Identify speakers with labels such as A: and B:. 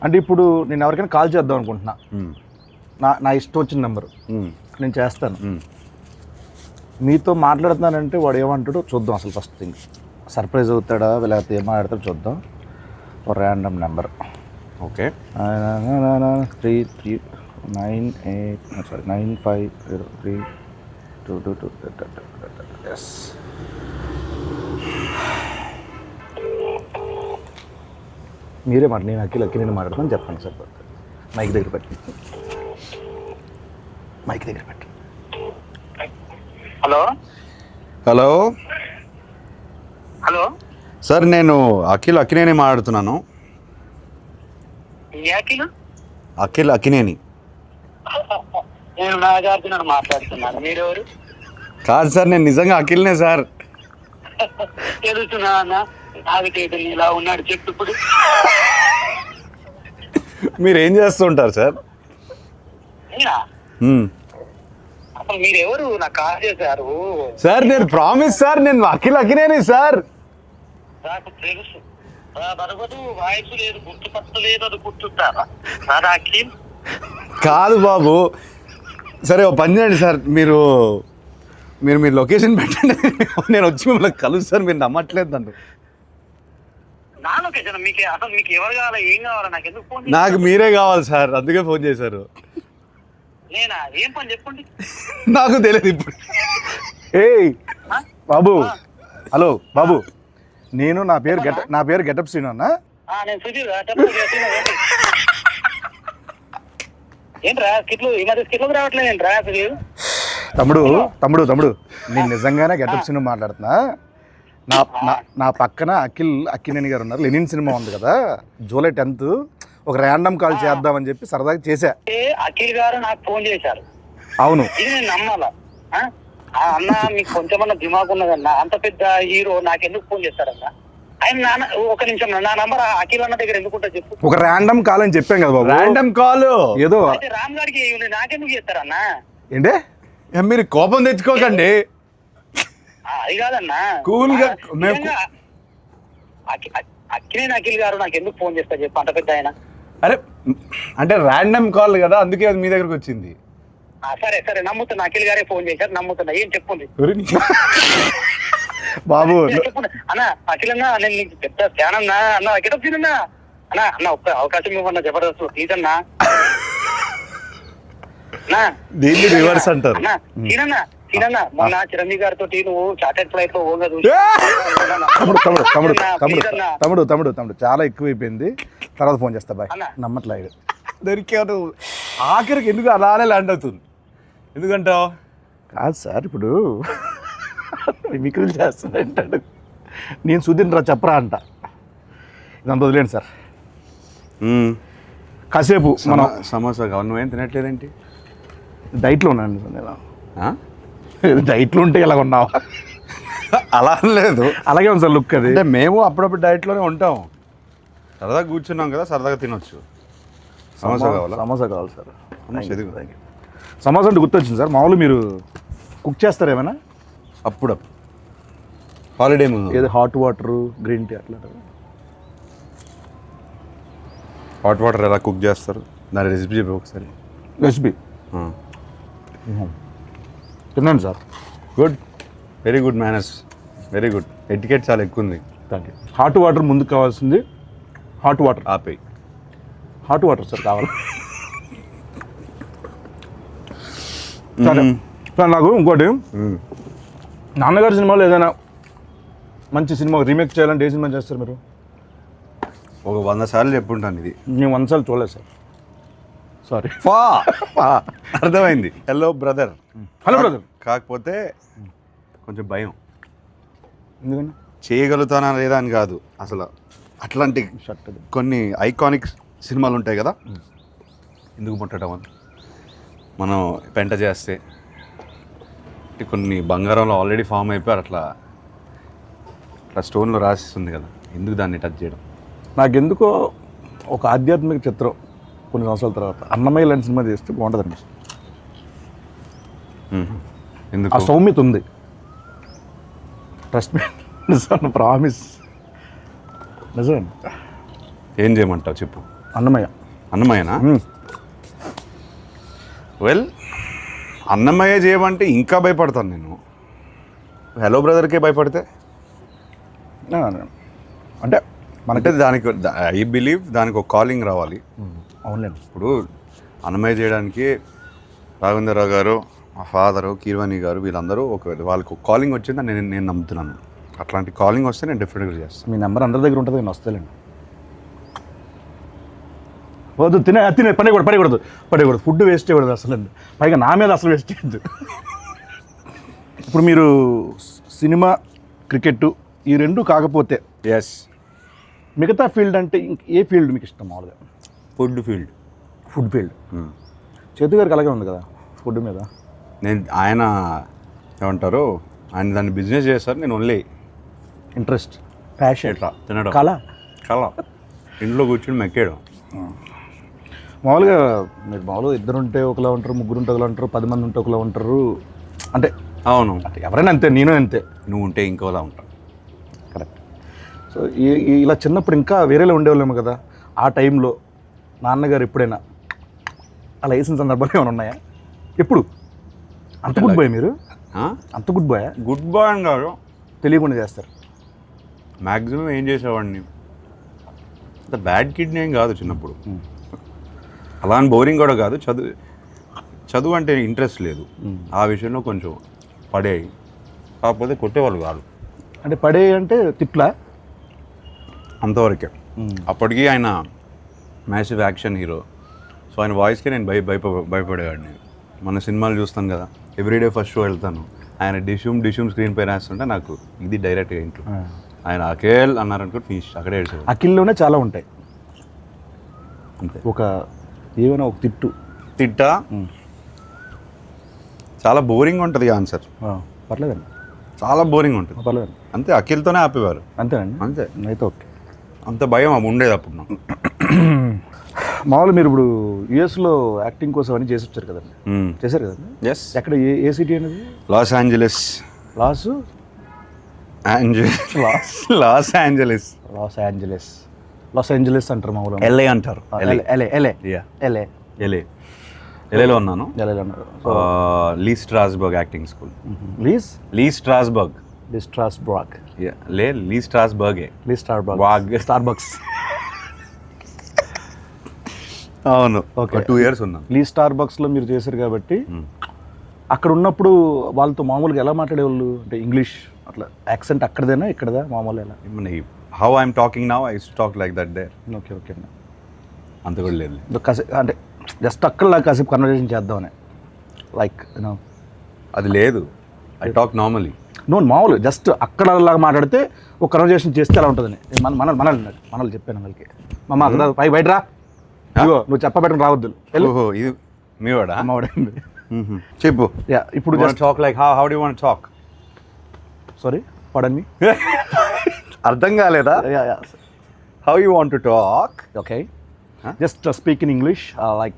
A: అంటే ఇప్పుడు నేను ఎవరికైనా కాల్ చేద్దాం అనుకుంటున్నా, నా ఇష్టం వచ్చిన నెంబరు నేను చేస్తాను. మీతో మాట్లాడుతున్నానంటే వాడు ఏమంటాడో చూద్దాం. అసలు ఫస్ట్ థింగ్ సర్ప్రైజ్ అవుతాడా లేకపోతే ఏం మాట్లాడతాడో చూద్దాం. ఒక ర్యాండమ్ నెంబర్.
B: ఓకే.
A: 95032222. ఎస్. మీరే మాట, నేను అఖిల్ నేను మాట్లాడతాను చెప్పండి సార్. మైక్ దగ్గర పెట్టి
C: హలో
B: హలో
C: హలో
B: సార్, నేను అక్కినేని మాట్లాడుతున్నాను. అక్కినేని.
C: నేను నాగార్జున మాట్లాడుతున్నాను. మీరెవరు?
B: కాదు సార్, నేను నిజంగా అఖిల్నే సార్.
C: తెలుస్తున్నా అన్న, నాగటేటలు ఇలా ఉన్నాడు చెప్పు ఇప్పుడు.
B: మీరు ఏం చేస్తుంటారు సార్?
C: అసలు మీరెవరు? నాకు కాల్ చేశారు
B: సార్. నేను ప్రామిస్ సార్, నేను అక్కినేని సార్.
C: నాకు తెలుసు. బరబదు వాయిస్ లేదు, గుర్తుపట్టలేదు, అది గుర్తుంటారా? నాదా అఖిల్
B: కాదు బాబు. సరే ఓ పని చేయండి సార్, మీరు లొకేషన్ పెట్టండి, నేను వచ్చి మిమ్మల్ని కలుస్తాను. మీరు నమ్మట్లేదు నన్ను.
C: నా లొకేషన్ మీకు అసలు మీకు ఎవరు కావాలా, ఏం కావాలా? నాకు ఎందుకు ఫోన్?
B: నాకు మీరే కావాలి సార్, అందుకే ఫోన్ చేశారు.
C: నేనా? ఏం పని చెప్పండి.
B: నాకు తెలియదు ఇప్పుడు.
A: ఏయ్ బాబు, హలో బాబు, నా పేరు గెటప్ శ్రీను అన్న.
C: నేను సుధీర్. ఏంట్రా కిట్లు ఈ మధ్య కిట్లకు రావట్లేదు ఏంట్రా సుధీర్?
A: తమ్ముడు నేను నిజంగానే గెటప్ శ్రీను మాట్లాడుతున్నా. నా పక్కన అక్కినేని గారు ఉన్నారు. లెనిన్ సినిమా ఉంది కదా, జూలై 10th ఒక ర్యాండమ్ కాల్ చేద్దామని చెప్పి సరదాగా చేశా.
C: అఖిల్ గారు నాకు ఫోన్ చేశారు.
A: అవును,
C: ఇది నేను నమ్మాలా? అన్న మీకు కొంచెమన్నా దిమాగ్ ఉన్నదన్న, అంత పెద్ద హీరో నాకెందుకు ఫోన్ చేస్తారన్న? ఆయన ఒక నిమిషం, నా నంబర్ అఖిల్ అన్న దగ్గర ఎందుకుంటా చెప్పు.
A: ఒక ర్యాండమ్ కాల్ అని చెప్పాం కదా బాబు.
B: ర్యాండమ్ కాల్
A: ఏదో
C: రామ్ గారికి నాకెందుకు చేస్తారన్న?
A: ఏంటే
B: మీరు కోపం తెచ్చుకోకండి.
C: అది కాదన్నా,
B: కూల్ గా
C: అఖిల్ గారు నాకు ఎందుకు ఫోన్ చేస్తా చెప్పు, అంత పెద్ద ఆయన.
B: అరే అంటే ర్యాండమ్ కాల్ కదా, అందుకే అది మీ దగ్గరకు వచ్చింది.
C: సరే సరే నమ్ముతున్నా, అఖిల్ గారే ఫోన్ చేశారు, నమ్ముతున్నా. ఏం చెప్పుంది
A: బాబు?
C: చెప్పండి అన్న. అఖిల్ అన్న, నేను నీకు పెద్ద ఫ్యాన్ అన్నా. అన్న అఖిల్ అన్న అన్న ఒక్క అవకాశం ఇవ్వన్నా, జబర్దస్త్ ప్లీజ్ అన్నా.
B: దీన్ని రివర్స్ అంటారు.
C: సీనన్నా, మొన్న చిరంజీవి గారితో నువ్వు చార్టెడ్ ఫ్లైట్ లో ఓగా
A: తమ్ముడు చాలా ఎక్కువైపోయింది, తర్వాత ఫోన్ చేస్తా బాయ్. నమ్మట్లేదు.
B: దొరికాడు ఆఖరికి. ఎందుకు అలానే ల్యాండ్ అవుతుంది? ఎందుకంటావు?
A: కాదు సార్, ఇప్పుడు మిక్కులు చేస్తానంటాడు, నేను సుధీర్ రా చెప్పరా అంట. ఇదంతా వదిలేండి సార్. కాసేపు మనం
B: సమోసా కావాలి. నువ్వేం తినట్లేదేంటి?
A: డైట్లో ఉన్నాను నేను. డైట్లో ఉంటే ఇలా ఉన్నావా?
B: అలా లేదు,
A: అలాగే ఉంది సార్ లుక్. అది
B: అంటే మేము అప్పుడప్పుడు డైట్లోనే ఉంటాం. సరదాగా కూర్చున్నాం కదా, సరదాగా తినొచ్చు. సమోసా
A: కావాలి సార్. సమోసా అంటే గుర్తొచ్చింది సార్, మామూలు మీరు కుక్ చేస్తారు ఏమైనా?
B: అప్పుడు హాలిడే ముందు
A: ఏదో హాట్ వాటర్, గ్రీన్ టీ అట్లా.
B: హాట్ వాటర్ ఎలా కుక్ చేస్తారు, దాని రెసిపీ చెప్పి ఒకసారి.
A: రెసిపీ తిన్నాను sir.
B: Good, very good manners, very good. Etiquette చాలా ఎక్కువ ఉంది.
A: Thank you. హాట్ వాటర్ ముందుకు కావాల్సింది. హాట్ వాటర్
B: ఆపేయి.
A: హాట్ వాటర్ సార్ కావాలి. సరే సార్, నాకు ఇంకోటి, నాన్నగారి సినిమాలో ఏదైనా మంచి సినిమా రీమేక్ చేయాలంటే ఏ సినిమా చేస్తారు మీరు?
B: ఒక 100 సార్లు చెప్పుంటాను ఇది.
A: నేను 100 సార్లు చూడలేదు సార్, సారీ.
B: అర్థమైంది. Hello brother. కాకపోతే కొంచెం భయం.
A: ఎందుకని?
B: చేయగలుగుతానా లేదా అని కాదు, అసలు అట్లాంటి కొన్ని ఐకానిక్ సినిమాలు ఉంటాయి కదా, ఎందుకు ముట్టడం అని. మనం పెంట చేస్తే కొన్ని బంగారంలో ఆల్రెడీ ఫామ్ అయిపోయారు, అట్లా స్టోన్లో రాసిస్తుంది కదా, ఎందుకు దాన్ని టచ్ చేయడం?
A: నాకెందుకో ఒక ఆధ్యాత్మిక చిత్రం కొన్ని సంవత్సరాల తర్వాత అన్నమయ్య లాంటి సినిమా చేస్తే బాగుంటుంది అనిపిస్తుంది. ఆ సౌమ్యత ఉంది. ట్రస్ట్ మీ, నిజం, ప్రామిస్, నిజం.
B: ఏం చేయమంటావు చెప్పు.
A: అన్నమయ్య.
B: అన్నమయ్యనా? వెల్, అన్నమయ్య చేయమంటే ఇంకా భయపడతాను నేను. హలో బ్రదర్కే భయపడితే
A: అంటే
B: మనకి దానికి ఐ బిలీవ్ దానికి ఒక కాలింగ్ రావాలి.
A: అవునులేండి.
B: ఇప్పుడు అన్నమయ్య చేయడానికి రాఘవేంద్రరావు గారు, మా ఫాదరు, కీర్వాణి గారు వీళ్ళందరూ వాళ్ళకి ఒక కాలింగ్ వచ్చిందని నేను నమ్ముతున్నాను. అట్లాంటి కాలింగ్ వస్తే నేను డెఫినెట్గా చేస్తాను.
A: మీ నెంబర్ అందరి దగ్గర ఉంటుంది, నేను వస్తాలేండి. వద్దు, తినే పడకూడదు. ఫుడ్ వేస్ట్ చేయకూడదు అసలు. పైగా నా మీద అసలు వేస్ట్ చేయద్దు. ఇప్పుడు మీరు సినిమా, క్రికెట్ ఈ రెండు కాకపోతే
B: ఎస్,
A: మిగతా ఫీల్డ్ అంటే ఏ ఫీల్డ్ మీకు ఇష్టం మామూలుగా?
B: Food field.
A: Food field. చేతు గారికి అలాగే ఉంది కదా ఫుడ్ మీద.
B: ఆయన ఏమంటారు, ఆయన దాన్ని బిజినెస్ చేస్తారు, నేను ఓన్లీ
A: ఇంట్రెస్ట్, ప్యాషన్,
B: ఎట్లా తినడం,
A: కళ
B: ఇంట్లో కూర్చొని మెక్కేయడం.
A: మామూలుగా మీరు మామూలుగా ఇద్దరు ఉంటే ఒకలా ఉంటారు, ముగ్గురు ఉంటే ఒకలా ఉంటారు, 10 మంది ఉంటే ఒకలా ఉంటారు. అంటే
B: అవును,
A: అంటే ఎవరైనా అంతే, నేను అంతే.
B: నువ్వు ఉంటే ఇంకోలా ఉంటావు.
A: కరెక్ట్. సో ఇలా చిన్నప్పుడు ఇంకా వేరేలా ఉండేవాళ్ళేమో కదా ఆ టైంలో. నాన్నగారు ఎప్పుడైనా అలా వేసిన సందర్భాలు ఏమైనా ఉన్నాయా? ఎప్పుడు? అంత గుడ్ బాయ్ మీరు? అంత గుడ్ బాయ్?
B: గుడ్ బాయ్ అని కాదు,
A: తెలియకుండా చేస్తారు.
B: మ్యాక్సిమం ఏం చేసేవాడిని, అంత బ్యాడ్ కిడ్ని ఏం కాదు చిన్నప్పుడు. అలా అని బోరింగ్ కూడా కాదు. చదువు అంటే ఇంట్రెస్ట్ లేదు. ఆ విషయంలో కొంచెం పడేవి, కాకపోతే కొట్టేవాళ్ళు కాదు.
A: అంటే పడే అంటే తిట్లా?
B: అంతవరకే. అప్పటికి ఆయన మ్యాసివ్ యాక్షన్ హీరో. సో ఆయన వాయిస్కి నేను భయపడేవాడిని. మన సినిమాలు చూస్తాను కదా, ఎవ్రీడే ఫస్ట్ షో వెళ్తాను, ఆయన డిష్యూమ్ స్క్రీన్ పై రాస్తుంటే నాకు ఇది డైరెక్ట్గా ఇంట్లో ఆయన అఖిల్ అన్నారనుకో ఫినిష్, అక్కడే ఏడ్చేవాడు.
A: అఖిల్లోనే చాలా ఉంటాయి
B: అంతే.
A: ఏమైనా ఒక
B: తిట్టా చాలా బోరింగ్ ఉంటుంది ఆన్సర్.
A: పర్లేదండి,
B: చాలా బోరింగ్ ఉంటుంది.
A: పర్లేదండి.
B: అంతే, అఖిల్తోనే ఆపేవారు.
A: అంతేనండి.
B: అంతే,
A: అయితే ఓకే.
B: అంత భయం ఉండేది అప్పుడు నాకు.
A: మామూలు మీరు ఇప్పుడు యుఎస్లో యాక్టింగ్ కోసం అని చేసి వచ్చారు కదండి, చేశారు కదండి?
B: ఎస్.
A: ఎక్కడ, ఏ సిటీ అనేది?
B: లాస్ ఏంజలస్
A: అంటారు మామూలు.
B: ఎల్ఏ అంటారు. ఎల్ఏలో ఉన్నాను. లీ స్ట్రాస్బర్గ్ యాక్టింగ్ స్కూల్. లీ స్ట్రాస్బర్గ్.
A: స్టార్బక్స్.
B: అవును,
A: ఓకే.
B: 2 years ఉన్నాను.
A: లీ స్టార్బక్స్లో మీరు చేశారు కాబట్టి అక్కడ ఉన్నప్పుడు వాళ్ళతో మామూలుగా ఎలా మాట్లాడేవాళ్ళు? అంటే ఇంగ్లీష్ అట్లా యాక్సెంట్ అక్కడదేనా ఇక్కడదా మామూలు ఎలా?
B: How I'm talking now, I use to talk like that there.
A: Okay okay అండి.
B: అంత కూడా లేదు.
A: అంటే జస్ట్ అక్కడ కాసేపు కన్వర్జేషన్ చేద్దామని, లైక్ యూనో
B: అది లేదు. I talk normally.
A: మామూలు జస్ట్ అక్కడ లాగా మాట్లాడితే ఒక కన్వర్జేషన్ చేస్తే ఎలా ఉంటుందని మనల్ని చెప్పాను వాళ్ళకి. మమ్మ అక్కడ బయట రా, ఇదిగో నువ్వు చెప్పబెట్టుకుని రావద్దు.
B: ఓహో, ఇది మీ వాడా?
A: అమ్మవాడండి.
B: చెప్పు.
A: ఇప్పుడు
B: talk like how do you want talk?
A: Sorry, pardon me.
B: అర్థం కాలేదా? How you want to talk?
A: Okay, just speak in English like